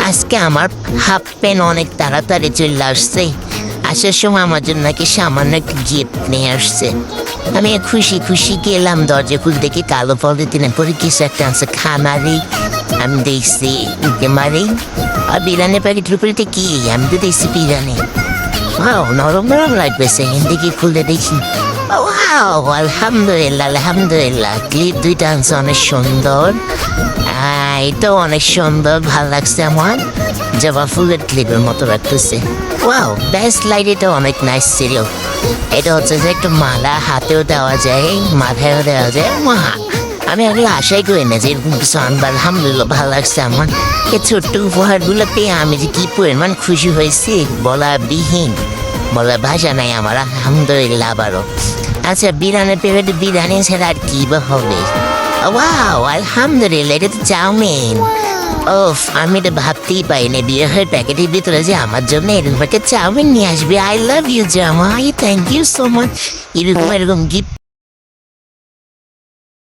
আজকে আমার half pant অনেক তাড়াতাড়ি চলে আসছে। আসার সময় আমার জন্য নাকি সামান্য একটা গিফট নিয়ে আসছে। আমি খুশি খুশি গেলাম, দরজা খুলে দেখি কালো পলিথিনের পরে কিছু একটা আছে খামারি। আমি দেখছি মারি আর বিরিয়ানি প্যাকেটের উপরে কি, আমি তো দেখছি বিরিয়ানি। ওয়াও, নরম নরম লাগতেছে। হিন্দিকে খুলে দেখি, ওয়াও, আলহামদুলিল্লাহ আলহামদুলিল্লাহ। ক্লিপ দুইটা আনছে অনেক সুন্দর। এটাও অনেক সুন্দর, ভালো লাগছে আমার। জবা ফুলের ক্লিপের মতো রাখতেছে। ওয়াও, বেস্ট লাইট, এটা অনেক নাইস ছিল। এটা হচ্ছে যে একটা মালা, হাতেও দেওয়া যায়, মাথায়ও দেওয়া যায়। আমি আগে আশাই করি না যে এরকম কিছু আনবো। আলহামদুলিল্লাহ, ভালো লাগছে আমার। এই ছোট্ট উপহারগুলো পেয়ে আমি যে কি পরিমাণ খুশি হয়েছি বলা বিহীন, বলা ভাষা নাই আমার। আলহামদুলিল্লাহ আবারও। আচ্ছা, বিরিয়ানির প্যাকেটে বিরিয়ানি ছাড়া আর কি বা হবে? ওয়াও, আলহামদুলিল্লাহ, এটা তো চাউমিন। ওফ, আমি এটা ভাবতেই পাইনি বিরিয়ানির প্যাকেটের ভিতরে যে আমার জন্য এরকম একটা চাউমিন নিয়ে আসবে। আই লাভ ইউ জামাই, থ্যাংক ইউ সো মাচ। এরকম গিফট